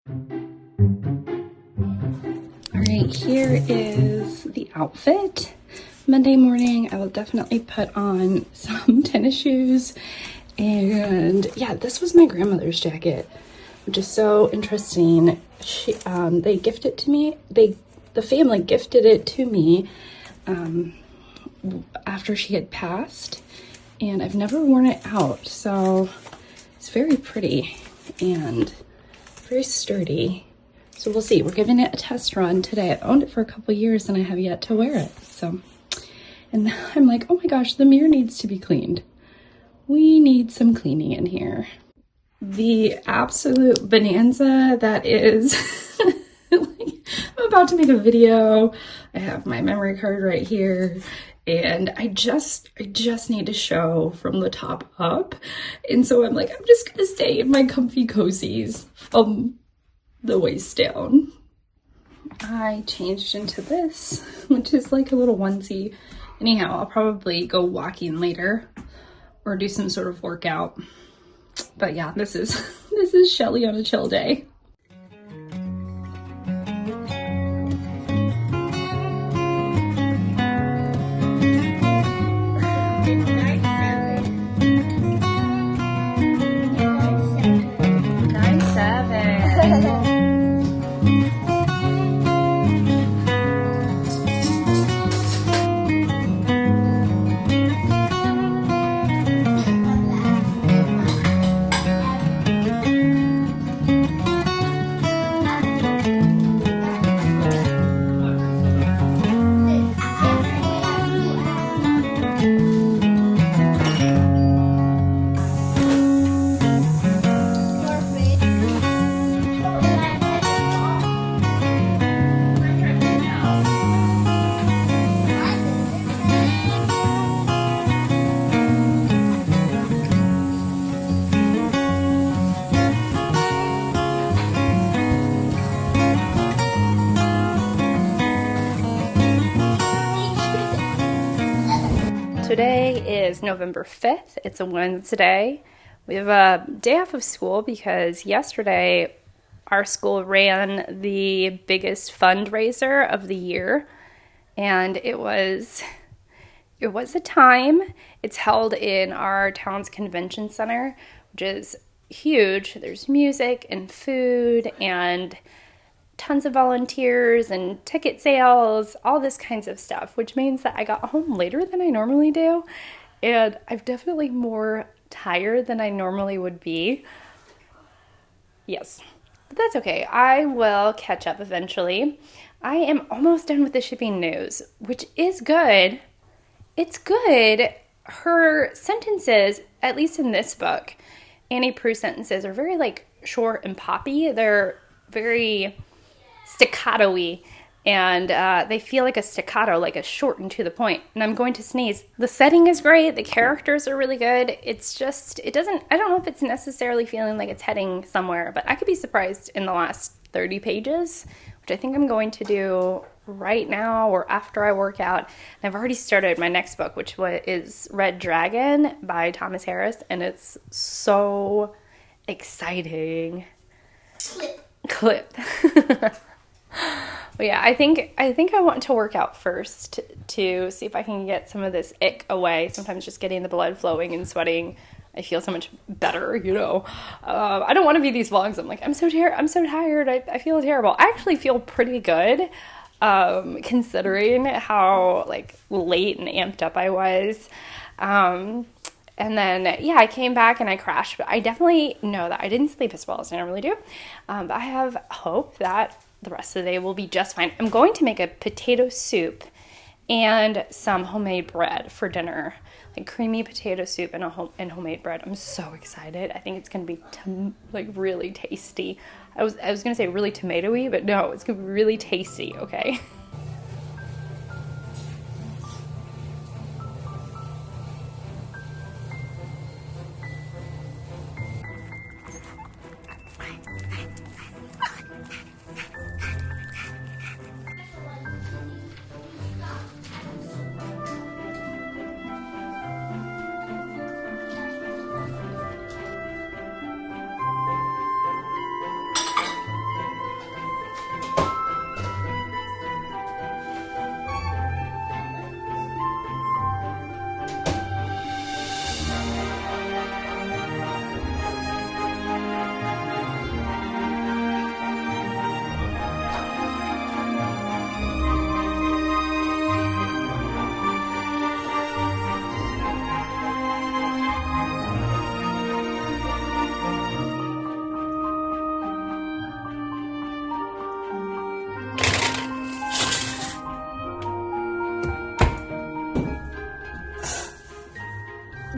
All right, here is the outfit. Monday morning, I will definitely put on some tennis shoes. And yeah, this was my grandmother's jacket, which is so interesting. They gifted it to me. The family gifted it to me after she had passed, and I've never worn it out. So it's very pretty and very sturdy. So we'll see. We're giving it a test run today. I've owned it for a couple years and I have yet to wear it. So, and I'm like, oh my gosh, the mirror needs to be cleaned. We need some cleaning in here. The absolute bonanza that is, I'm about to make a video. I have my memory card right here. And I just need to show from the top up. And so I'm like, I'm just gonna stay in my comfy cozies from the waist down. I changed into this, which is like a little onesie. Anyhow, I'll probably go walking later or do some sort of workout. But yeah, this is Shelly on a chill day. Today is November 5th. It's a Wednesday. We have a day off of school because yesterday our school ran the biggest fundraiser of the year, and it was a time. It's held in our town's convention center, which is huge. There's music and food and tons of volunteers and ticket sales, all this kinds of stuff, which means that I got home later than I normally do, and I'm definitely more tired than I normally would be. Yes, but that's okay. I will catch up eventually. I am almost done with the shipping news, which is good. It's good. Her sentences, at least in this book, Annie Proulx's sentences are very like short and poppy. They're very staccato-y, and they feel like a staccato, like a short and to the point. And I'm going to sneeze. The setting is great. The characters are really good. It's just, I don't know if it's necessarily feeling like it's heading somewhere, but I could be surprised in the last 30 pages, which I think I'm going to do right now or after I work out. And I've already started my next book, which is Red Dragon by Thomas Harris, and it's so exciting. Clip. But yeah, I think I want to work out first to see if I can get some of this ick away. Sometimes just getting the blood flowing and sweating, I feel so much better, you know. I don't want to be these vlogs. I'm like, I'm so tired. I feel terrible. I actually feel pretty good, considering how like late and amped up I was. And then, yeah, I came back and I crashed, but I definitely know that I didn't sleep as well as I normally do. But I have hope that the rest of the day will be just fine. I'm going to make a potato soup and some homemade bread for dinner, like creamy potato soup and homemade bread. I'm so excited. I think it's going to be like really tasty. I was going to say really tomatoey, but no, it's going to be really tasty, okay?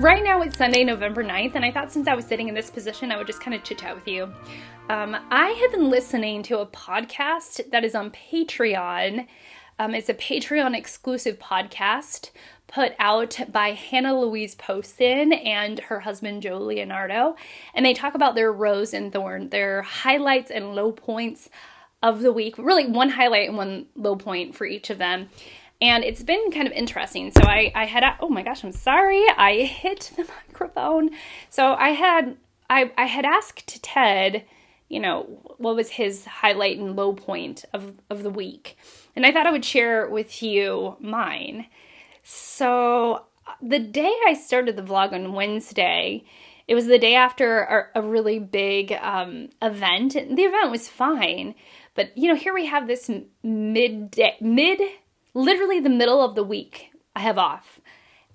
right now it's Sunday, November 9th, and I thought since I was sitting in this position, I would just kind of chit chat with you. I have been listening to a podcast that is on Patreon. It's a Patreon exclusive podcast put out by Hannah Louise Poston and her husband Joe Leonardo. And they talk about their rose and thorn, their highlights and low points of the week. Really one highlight and one low point for each of them. And it's been kind of interesting. So I had, oh my gosh, I'm sorry. I hit the microphone. So I had asked Ted, you know, what was his highlight and low point of the week. And I thought I would share with you mine. So the day I started the vlog on Wednesday, it was the day after a really big event. The event was fine. But, you know, here we have this literally the middle of the week I have off.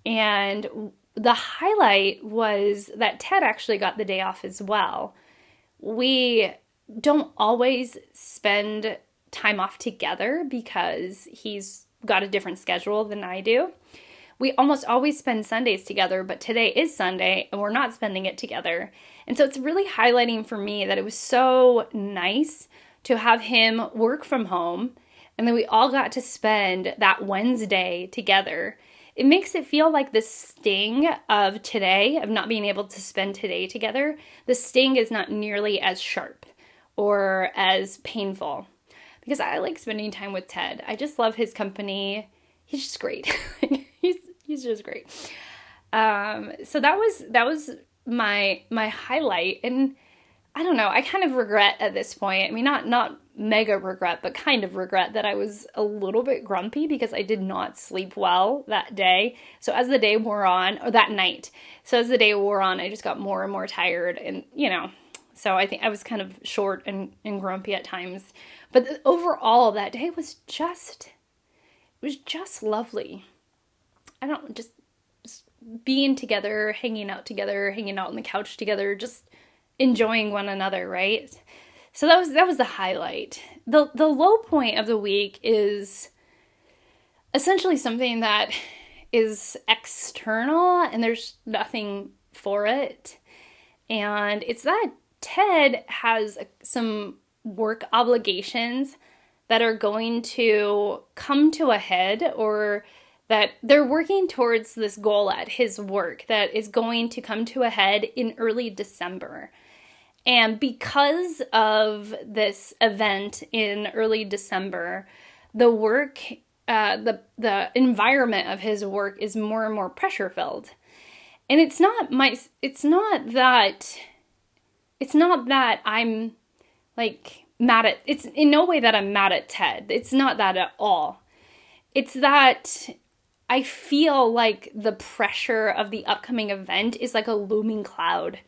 And the highlight was that Ted actually got the day off as well. We don't always spend time off together because he's got a different schedule than I do. We almost always spend Sundays together, but today is Sunday and we're not spending it together. And so it's really highlighting for me that it was so nice to have him work from home, and then we all got to spend that Wednesday together. It makes it feel like the sting of today, of not being able to spend today together, the sting is not nearly as sharp or as painful. Because I like spending time with Ted. I just love his company. He's just great. he's just great. So that was my highlight. And I don't know, I kind of regret at this point. I mean, not mega regret, but kind of regret that I was a little bit grumpy because I did not sleep well that day. So as the day wore on, or that night. So as the day wore on, I just got more and more tired. And, you know, so I think I was kind of short and grumpy at times. But overall, that day was just lovely. I don't, just being together, hanging out on the couch together, just enjoying one another, right? So that was the highlight. The low point of the week is essentially something that is external and there's nothing for it. And it's that Ted has some work obligations that are going to come to a head, or that they're working towards this goal at his work that is going to come to a head in early December. And because of this event in early December, the work, the environment of his work is more and more pressure filled. And it's not that I'm like mad at, it's in no way that I'm mad at Ted. It's not that at all. It's that I feel like the pressure of the upcoming event is like a looming cloud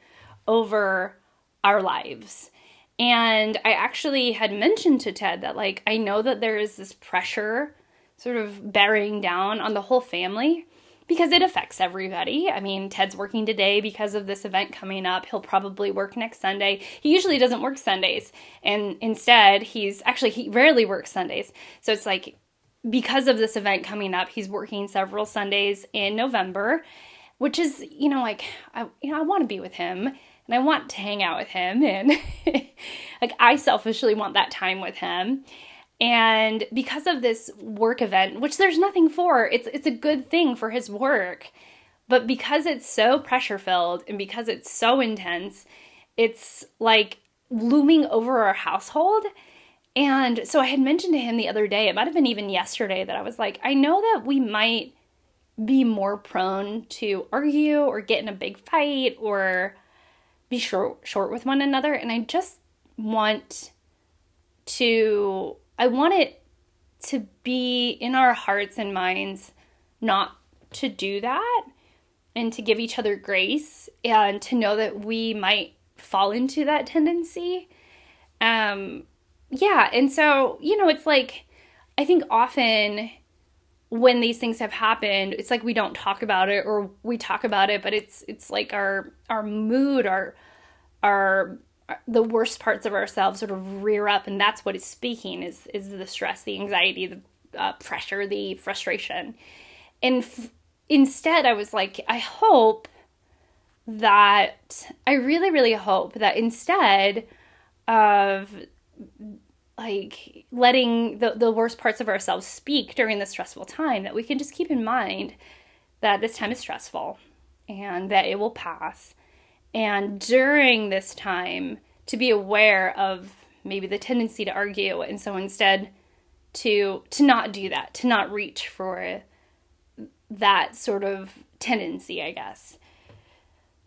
over our lives. And I actually had mentioned to Ted that, like, I know that there is this pressure sort of bearing down on the whole family because it affects everybody. I mean, Ted's working today because of this event coming up. He'll probably work next Sunday. He usually doesn't work Sundays. And instead, he rarely works Sundays. So it's like, because of this event coming up, he's working several Sundays in November, which is, you know, like, I want to be with him. And I want to hang out with him, and like I selfishly want that time with him. And because of this work event, which there's nothing for, it's a good thing for his work, but because it's so pressure filled and because it's so intense, it's like looming over our household. And so I had mentioned to him the other day, it might have been even yesterday, that I was like, I know that we might be more prone to argue or get in a big fight or be short with one another, and I just want it to be in our hearts and minds not to do that, and to give each other grace, and to know that we might fall into that tendency. And so, you know, it's like, I think often when these things have happened, it's like we don't talk about it, or we talk about it, but it's like our mood, our the worst parts of ourselves sort of rear up, and that's what is speaking is the stress, the anxiety, the pressure, the frustration. And instead, I was like, I hope that I really, really hope that instead of like letting the worst parts of ourselves speak during this stressful time, that we can just keep in mind that this time is stressful and that it will pass. And during this time, to be aware of maybe the tendency to argue, and so instead to not do that, to not reach for that sort of tendency, I guess.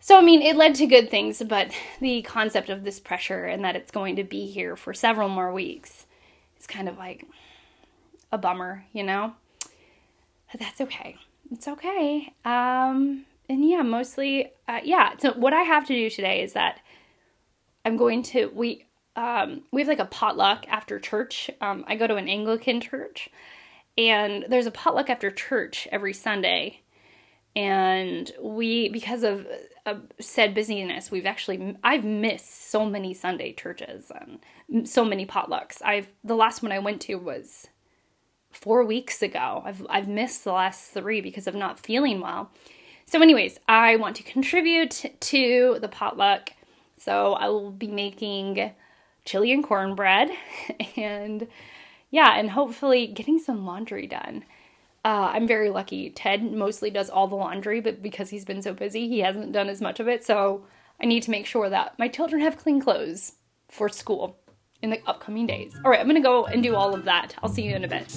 So, I mean, it led to good things, but the concept of this pressure and that it's going to be here for several more weeks is kind of like a bummer, you know? But that's okay. It's okay. And yeah, mostly, So what I have to do today is that we have like a potluck after church. I go to an Anglican church, and there's a potluck after church every Sunday. And because of said busyness, I've missed so many Sunday churches and so many potlucks. The last one I went to was 4 weeks ago. I've missed the last 3 because of not feeling well. So anyways, I want to contribute to the potluck. So I will be making chili and cornbread and hopefully getting some laundry done. I'm very lucky. Ted mostly does all the laundry, but because he's been so busy, he hasn't done as much of it. So I need to make sure that my children have clean clothes for school in the upcoming days. All right, I'm going to go and do all of that. I'll see you in a bit.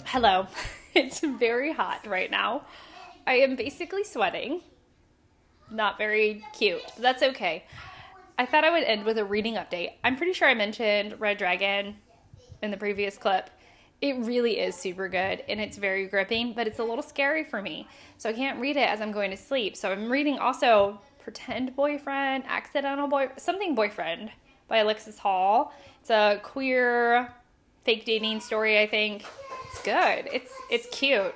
Hello. It's very hot right now. I am basically sweating. Not very cute. But that's okay. I thought I would end with a reading update. I'm pretty sure I mentioned Red Dragon in the previous clip. It really is super good, and it's very gripping, but it's a little scary for me. So I can't read it as I'm going to sleep. So I'm reading also Pretend Boyfriend, Accidental Something Boyfriend by Alexis Hall. It's a queer fake dating story, I think. It's good. It's cute.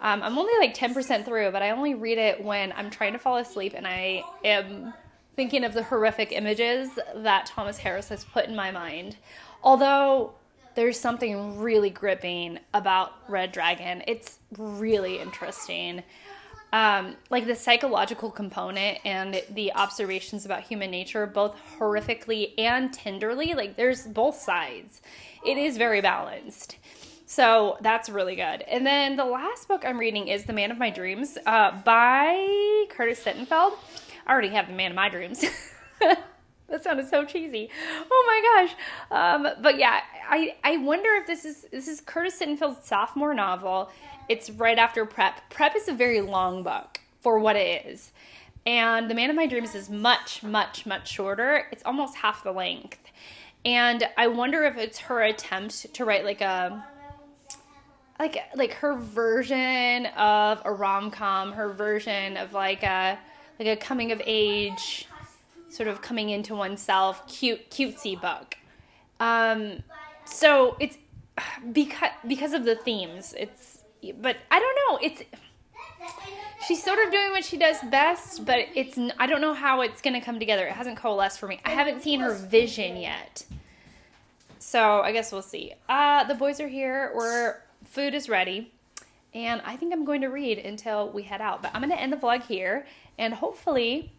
I'm only like 10% through, but I only read it when I'm trying to fall asleep and I am thinking of the horrific images that Thomas Harris has put in my mind. Although there's something really gripping about Red Dragon. It's really interesting. Like the psychological component and the observations about human nature, both horrifically and tenderly, like there's both sides. It is very balanced. So that's really good. And then the last book I'm reading is The Man of My Dreams by Curtis Sittenfeld. I already have The Man of My Dreams. That sounded so cheesy. Oh my gosh. But yeah, I wonder if this is Curtis Sittenfeld's sophomore novel. It's right after Prep. Prep is a very long book for what it is. And The Man of My Dreams is much, much, much shorter. It's almost half the length. And I wonder if it's her attempt to write like her version of a rom-com, her version of like a coming of age, sort of coming into oneself, cutesy book. So it's because of the themes. But I don't know. She's sort of doing what she does best, but I don't know how it's going to come together. It hasn't coalesced for me. I haven't seen her vision yet. So I guess we'll see. The boys are here. Food is ready. And I think I'm going to read until we head out. But I'm going to end the vlog here. And hopefully,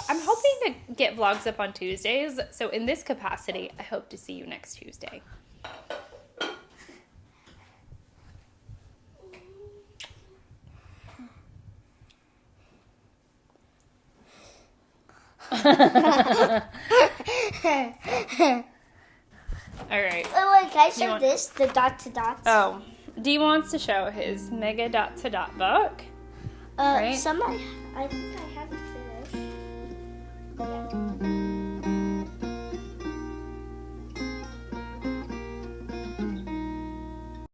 I'm hoping to get vlogs up on Tuesdays. So in this capacity, I hope to see you next Tuesday. All right. Wait, can I show this? The dot to dots? Oh, Dee wants to show his mega dot to dot book. Right? Some I think I haven't finished. Yeah.